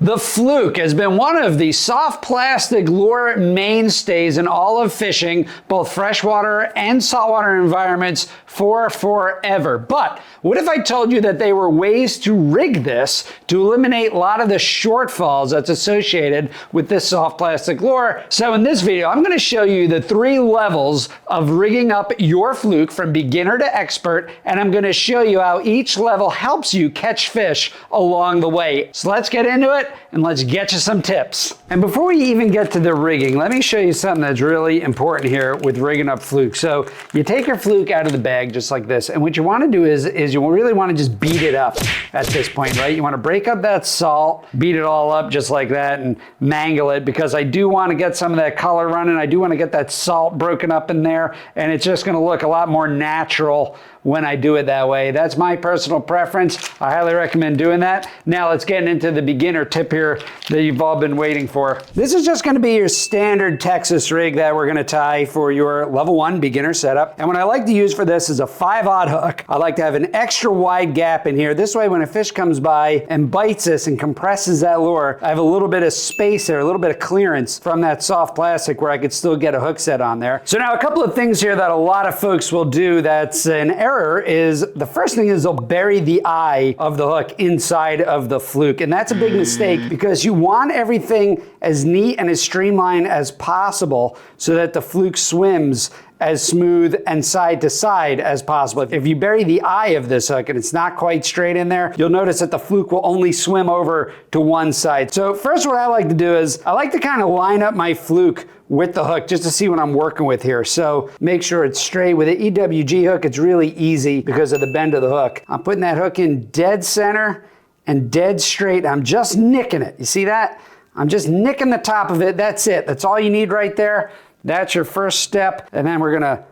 The FLUKE has been one of the soft plastic lure mainstays in all of fishing, both freshwater and saltwater environments for forever. But what if I told you that there were ways to rig this to eliminate a lot of the shortfalls that's associated with this soft plastic lure? So in this video, I'm going to show you the 3 levels of rigging up your FLUKE from beginner to expert, and I'm going to show you how each level helps you catch fish along the way. So let's get into it. And let's get you some tips. And before we even get to the rigging, let me show you something that's really important here with rigging up FLUKE. So you take your FLUKE out of the bag just like this, and what you want to do is you really want to just beat it up at this point, right? You want to break up that salt, beat it all up just like that, and mangle it, because I do want to get some of that color running. I do want to get that salt broken up in there, and it's just going to look a lot more natural when I do it that way. That's my personal preference. I highly recommend doing that. Now let's get into the beginner tip here that you've all been waiting for. This is just going to be your standard Texas rig that we're going to tie for your level 1 beginner setup. And what I like to use for this is a 5/0 hook. I like to have an extra wide gap in here. This way when a fish comes by and bites this and compresses that lure, I have a little bit of space there, a little bit of clearance from that soft plastic where I could still get a hook set on there. So now a couple of things here that a lot of folks will do that's an error is, the first thing is they'll bury the eye of the hook inside of the FLUKE. And that's a big mistake, because you want everything as neat and as streamlined as possible so that the FLUKE swims as smooth and side to side as possible. If you bury the eye of this hook and it's not quite straight in there, you'll notice that the FLUKE will only swim over to one side. So first, what I like to do is I like to kind of line up my FLUKE with the hook just to see what I'm working with here. So make sure it's straight. With an EWG hook, it's really easy because of the bend of the hook. I'm putting that hook in dead center and dead straight. I'm just nicking it. You see that? I'm just nicking the top of it. That's it. That's all you need right there. That's your first step. And then we're gonna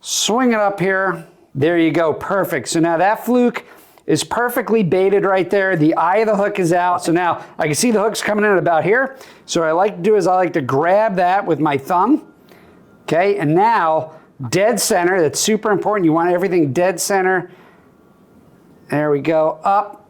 swing it up here. There you go, perfect. So now that FLUKE is perfectly baited right there. The eye of the hook is out. So now I can see the hook's coming in about here. So what I like to do is I like to grab that with my thumb. Okay, and now dead center, that's super important. You want everything dead center. There we go, up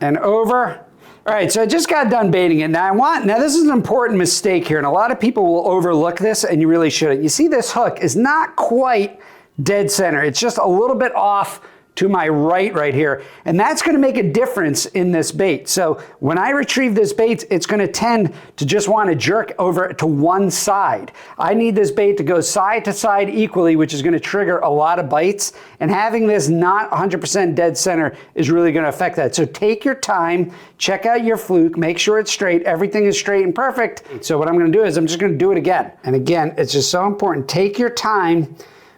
and over. All right, so I just got done baiting it. Now this is an important mistake here, and a lot of people will overlook this, and you really shouldn't. You see this hook is not quite dead center. It's just a little bit off to my right here. And that's gonna make a difference in this bait. So when I retrieve this bait, it's gonna tend to just wanna jerk over to one side. I need this bait to go side to side equally, which is gonna trigger a lot of bites. And having this not 100% dead center is really gonna affect that. So take your time, check out your FLUKE, make sure it's straight, everything is straight and perfect. So what I'm gonna do is I'm just gonna do it again. And again, it's just so important. Take your time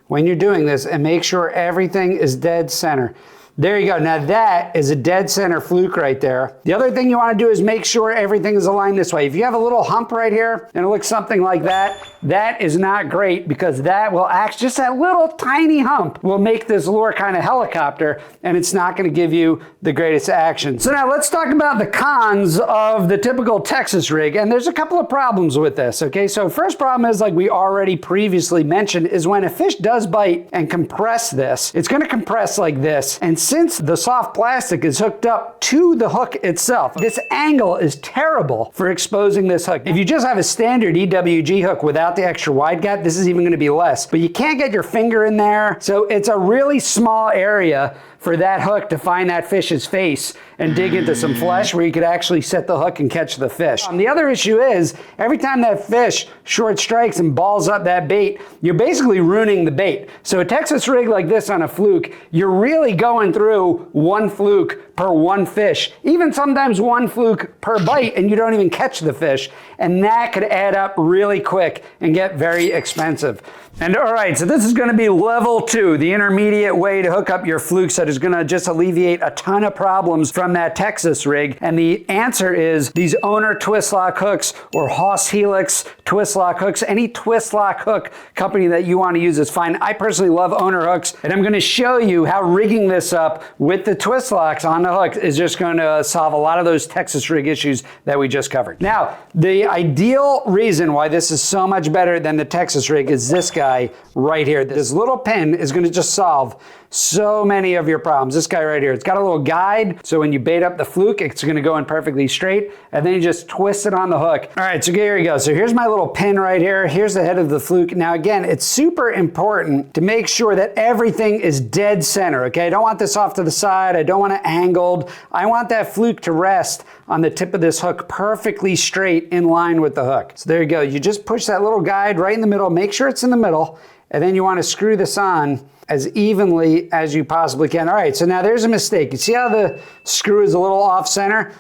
when you're doing this and make sure everything is dead center. There you go. Now that is a dead center FLUKE right there. The other thing you want to do is make sure everything is aligned this way. If you have a little hump right here and it looks something like that, that is not great, because that will act, just that little tiny hump will make this lure kind of helicopter, and it's not going to give you the greatest action. So now let's talk about the cons of the typical Texas rig, and there's a couple of problems with this, okay? So first problem is, like we already previously mentioned, is when a fish does bite and compress this, it's going to compress like this, and since the soft plastic is hooked up to the hook itself, this angle is terrible for exposing this hook. If you just have a standard EWG hook without the extra wide gap, this is even going to be less, but you can't get your finger in there. So it's a really small area for that hook to find that fish's face and dig into some flesh where you could actually set the hook and catch the fish. The other issue is, every time that fish short strikes and balls up that bait, you're basically ruining the bait. So a Texas rig like this on a FLUKE, you're really going through one FLUKE per one fish, even sometimes one FLUKE per bite, and you don't even catch the fish. And that could add up really quick and get very expensive. And all right, so this is gonna be level 2, the intermediate way to hook up your FLUKE that is gonna just alleviate a ton of problems from that Texas rig. And the answer is these Owner twist lock hooks or Hoss Helix twist lock hooks. Any twist lock hook company that you wanna use is fine. I personally love Owner hooks, and I'm gonna show you how rigging this up with the twist locks on the hook is just going to solve a lot of those Texas rig issues that we just covered. Now, the ideal reason why this is so much better than the Texas rig is this guy right here. This little pin is going to just solve so many of your problems. This guy right here, it's got a little guide, so when you bait up the fluke, it's going to go in perfectly straight, and then you just twist it on the hook. All right, so here you go. So here's my little pin right here. Here's the head of the fluke. Now again, it's super important to make sure that everything is dead center, okay? I don't want this off to the side. I don't want it angled. I want that fluke to rest on the tip of this hook perfectly straight in line with the hook. So there you go. You just push that little guide right in the middle, make sure it's in the middle, and then you want to screw this on as evenly as you possibly can. All right, so now there's a mistake. You see how the screw is a little off center?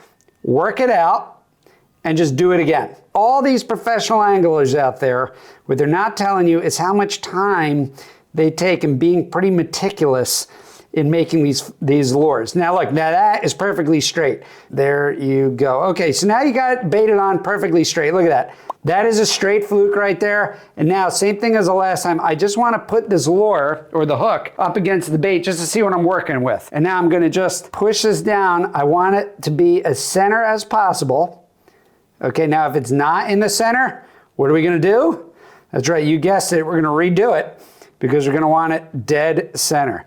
Work it out and just do it again. All these professional anglers out there, what they're not telling you is how much time they take in being pretty meticulous in making these lures. Now look, now that is perfectly straight. There you go. Okay, so now you got it baited on perfectly straight. Look at that. That is a straight fluke right there. And now, same thing as the last time, I just want to put this lure or the hook up against the bait just to see what I'm working with. And now I'm going to just push this down. I want it to be as center as possible. Okay, now if it's not in the center, what are we going to do? That's right, you guessed it, we're going to redo it because we're going to want it dead center.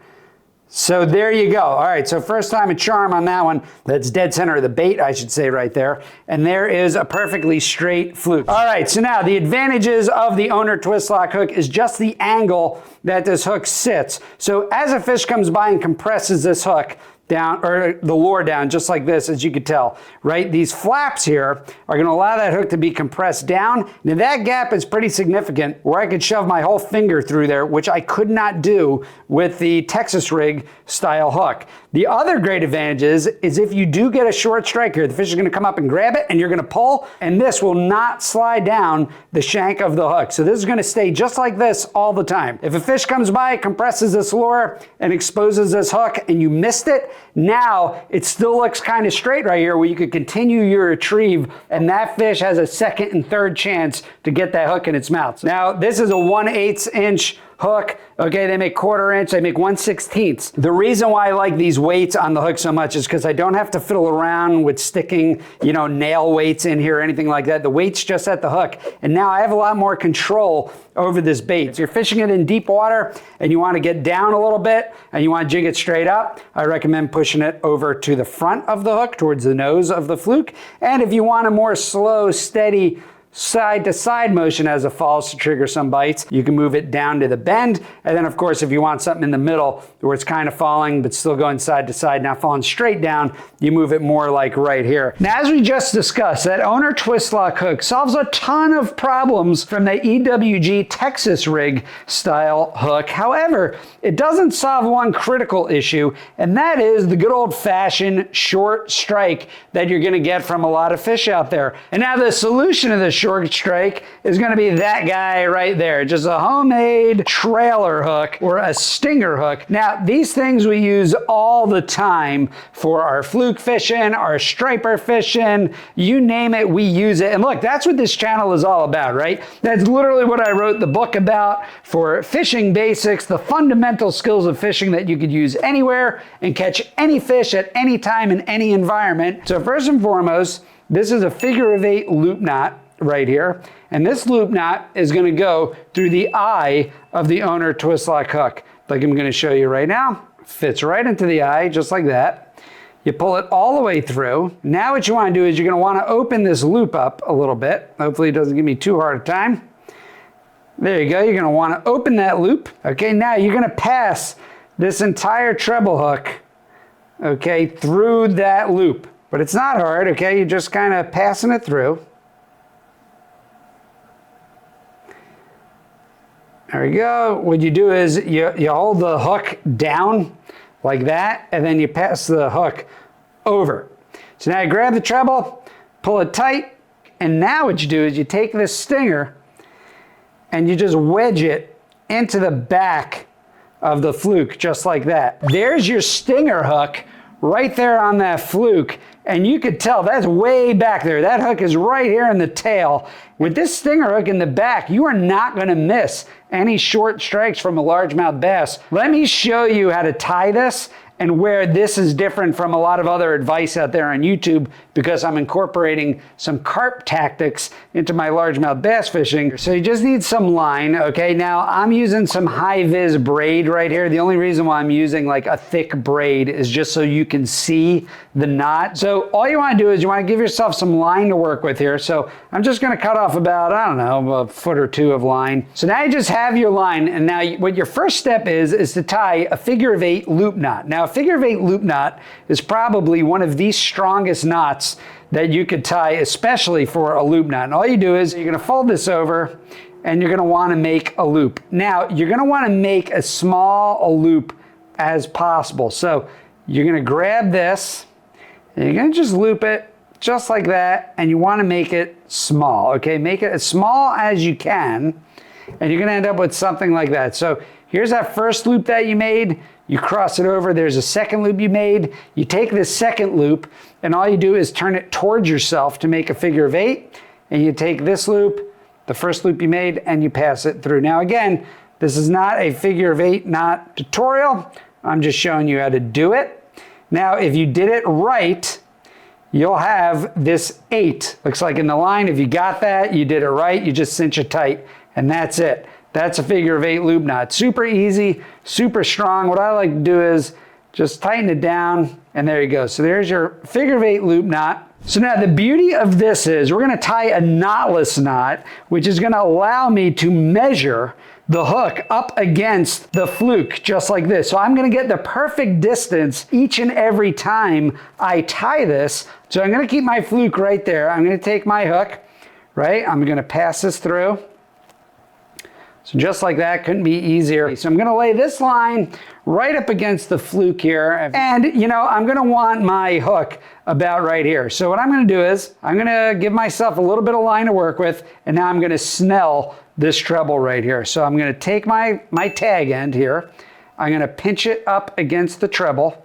So there you go. All right, so first time a charm on that one. That's dead center of the bait, I should say, right there. And there is a perfectly straight fluke. All right, so now the advantages of the Owner Twist Lock hook is just the angle that this hook sits. So as a fish comes by and compresses this hook down, or the lure down, just like this, as you could tell, right? These flaps here are gonna allow that hook to be compressed down. Now that gap is pretty significant where I could shove my whole finger through there, which I could not do with the Texas rig style hook. The other great advantage is if you do get a short strike here, the fish is gonna come up and grab it and you're gonna pull, and this will not slide down the shank of the hook. So this is gonna stay just like this all the time. If a fish comes by, compresses this lure and exposes this hook and you missed it, now it still looks kind of straight right here where you could continue your retrieve and that fish has a second and third chance to get that hook in its mouth. Now this is a 1/8 inch hook. Okay, they make 1/4 inch, they make 1/16. The reason why I like these weights on the hook so much is because I don't have to fiddle around with sticking, you know, nail weights in here or anything like that. The weight's just at the hook. And now I have a lot more control over this bait. If you're fishing it in deep water and you want to get down a little bit and you want to jig it straight up, I recommend pushing it over to the front of the hook towards the nose of the fluke. And if you want a more slow, steady, side to side motion as it falls to trigger some bites, you can move it down to the bend. And then of course, if you want something in the middle where it's kind of falling, but still going side to side, not falling straight down, you move it more like right here. Now, as we just discussed, that Owner Twist Lock hook solves a ton of problems from the EWG Texas rig style hook. However, it doesn't solve one critical issue, and that is the good old fashioned short strike that you're gonna get from a lot of fish out there. And now the solution to this short strike is going to be that guy right there, just a homemade trailer hook or a stinger hook. Now these things we use all the time for our fluke fishing, our striper fishing, you name it, we use it. And look, that's what this channel is all about, right? That's literally what I wrote the book about, for fishing basics, the fundamental skills of fishing that you could use anywhere and catch any fish at any time in any environment. So first and foremost, this is a figure-of-8 loop knot right here, and this loop knot is going to go through the eye of the Owner Twist Lock hook, like I'm going to show you right now. Fits right into the eye, just like that. You pull it all the way through. Now what you want to do is you're going to want to open this loop up a little bit. Hopefully it doesn't give me too hard a time. There you go. You're going to want to open that loop. Okay, now you're going to pass this entire treble hook, okay, through that loop. But it's not hard, okay? You're just kind of passing it through. There we go. What you do is you hold the hook down like that, and then you pass the hook over. So now you grab the treble, pull it tight, and now what you do is you take this stinger and you just wedge it into the back of the fluke, just like that. There's your stinger hook right there on that fluke, and you could tell that's way back there. That hook is right here in the tail. With this stinger hook in the back, you are not going to miss any short strikes from a largemouth bass. Let me show you how to tie this and where this is different from a lot of other advice out there on YouTube, because I'm incorporating some carp tactics into my largemouth bass fishing. So you just need some line, okay? Now I'm using some high-vis braid right here. The only reason why I'm using like a thick braid is just so you can see the knot. So all you want to do is you want to give yourself some line to work with here. So I'm just going to cut off about, I don't know, a foot or two of line. So now you just have your line, and now what your first step is to tie a figure-of-8 loop knot. Now a figure-of-8 loop knot is probably one of the strongest knots that you could tie, especially for a loop knot. And all you do is you're going to fold this over, and you're going to want to make a loop. Now you're going to want to make as small a loop as possible. So you're going to grab this, and you're going to just loop it just like that, and you want to make it small, okay? Make it as small as you can, and you're going to end up with something like that. So here's that first loop that you made. You cross it over, there's a second loop you made. You take this second loop, and all you do is turn it towards yourself to make a figure-of-8, and you take this loop, the first loop you made, and you pass it through. Now again, this is not a figure-of-8 knot tutorial. I'm just showing you how to do it. Now, if you did it right, you'll have this 8. Looks like in the line, if you got that, you did it right, you just cinch it tight, and that's it. That's a figure-of-8 loop knot. Super easy, super strong. What I like to do is just tighten it down, and there you go. So there's your figure-of-8 loop knot. So now the beauty of this is we're gonna tie a knotless knot, which is gonna allow me to measure the hook up against the fluke, just like this. So I'm gonna get the perfect distance each and every time I tie this. So I'm gonna keep my fluke right there. I'm gonna take my hook, right? I'm gonna pass this through. So just like that, couldn't be easier. So I'm gonna lay this line right up against the fluke here. And you know, I'm gonna want my hook about right here. So what I'm gonna do is, I'm gonna give myself a little bit of line to work with, and now I'm gonna snell this treble right here. So I'm gonna take my tag end here, I'm gonna pinch it up against the treble,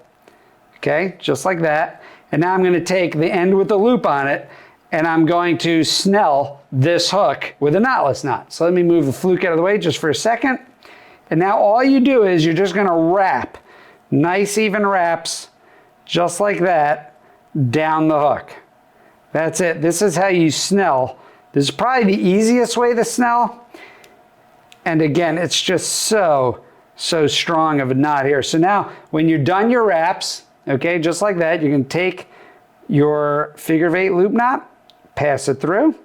okay, just like that. And now I'm gonna take the end with the loop on it, and I'm going to snell this hook with a knotless knot. So let me move the fluke out of the way just for a second. And now all you do is you're just gonna wrap, nice even wraps, just like that, down the hook. That's it. This is how you snell. This is probably the easiest way to snell. And again, it's just so strong of a knot here. So now when you're done your wraps, okay, just like that, you can take your figure-of-8 loop knot, pass it through.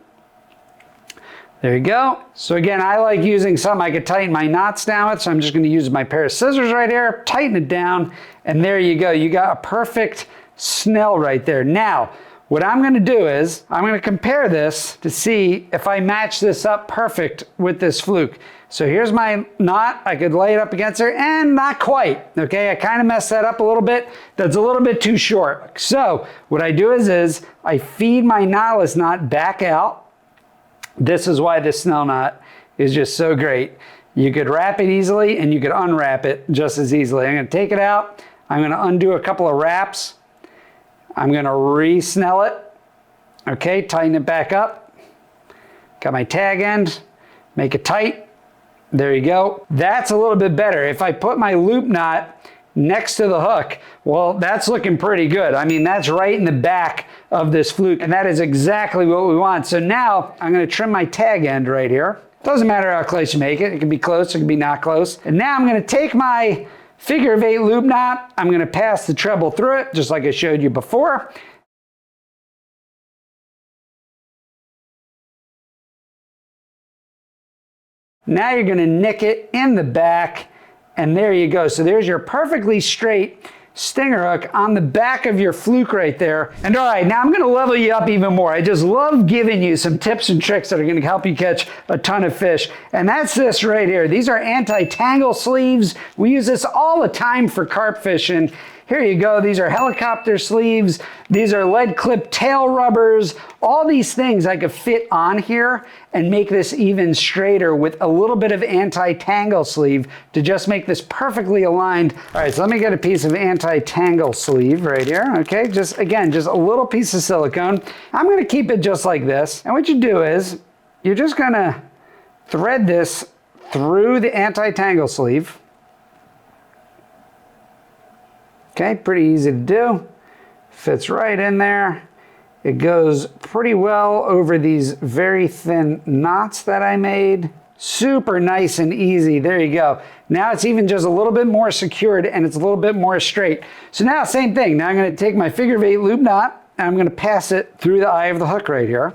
There you go. So again, I like using something I could tighten my knots down with, so I'm just gonna use my pair of scissors right here, tighten it down, and there you go. You got a perfect snell right there. Now, what I'm gonna do is, I'm gonna compare this to see if I match this up perfect with this fluke. So here's my knot. I could lay it up against her, and not quite, okay? I kind of messed that up a little bit. That's a little bit too short. So what I do is I feed my knotless knot back out. This is why this snell knot is just so great. You could wrap it easily, and you could unwrap it just as easily. I'm gonna take it out. I'm gonna undo a couple of wraps. I'm gonna re-snell it. Okay, tighten it back up. Got my tag end, make it tight. There you go. That's a little bit better. If I put my loop knot next to the hook, well, that's looking pretty good. I mean, that's right in the back of this fluke, and that is exactly what we want. So now I'm gonna trim my tag end right here. Doesn't matter how close you make it. It can be close, it can be not close. And now I'm gonna take my figure-of-8 loop knot, I'm gonna pass the treble through it, just like I showed you before. Now you're gonna nick it in the back, and there you go. So there's your perfectly straight stinger hook on the back of your fluke right there. And all right, now I'm gonna level you up even more. I just love giving you some tips and tricks that are gonna help you catch a ton of fish. And that's this right here. These are anti-tangle sleeves. We use this all the time for carp fishing. Here you go, these are helicopter sleeves, these are lead clip tail rubbers, all these things I could fit on here and make this even straighter with a little bit of anti-tangle sleeve to just make this perfectly aligned. All right, so let me get a piece of anti-tangle sleeve right here, okay? Just, again, just a little piece of silicone. I'm gonna keep it just like this. And what you do is, you're just gonna thread this through the anti-tangle sleeve. Okay, pretty easy to do. Fits right in there. It goes pretty well over these very thin knots that I made. Super nice and easy. There you go. Now it's even just a little bit more secured and it's a little bit more straight. So now same thing. Now I'm going to take my figure of 8 loop knot and I'm going to pass it through the eye of the hook right here.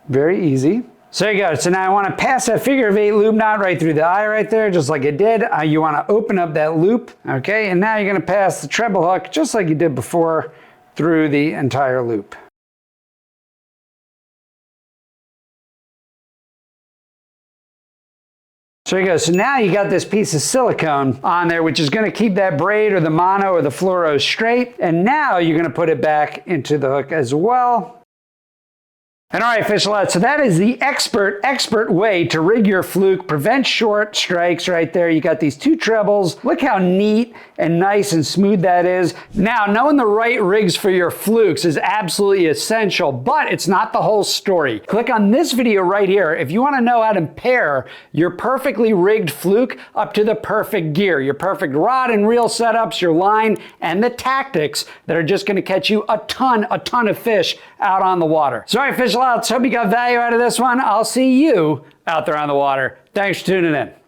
Very easy. So there you go. So now I want to pass that figure of 8 loop knot right through the eye right there, just like it did. You want to open up that loop. Okay. And now you're going to pass the treble hook just like you did before through the entire loop. So there you go. So now you got this piece of silicone on there, which is going to keep that braid or the mono or the fluoro straight. And now you're going to put it back into the hook as well. And all right, fish lads, so that is the expert way to rig your fluke, prevent short strikes right there. You got these 2 trebles. Look how neat and nice and smooth that is. Now, knowing the right rigs for your flukes is absolutely essential, but it's not the whole story. Click on this video right here if you want to know how to pair your perfectly rigged fluke up to the perfect gear, your perfect rod and reel setups, your line, and the tactics that are just going to catch you a ton of fish out on the water. So all right, fish lads, hope you got value out of this one. I'll see you out there on the water. Thanks for tuning in.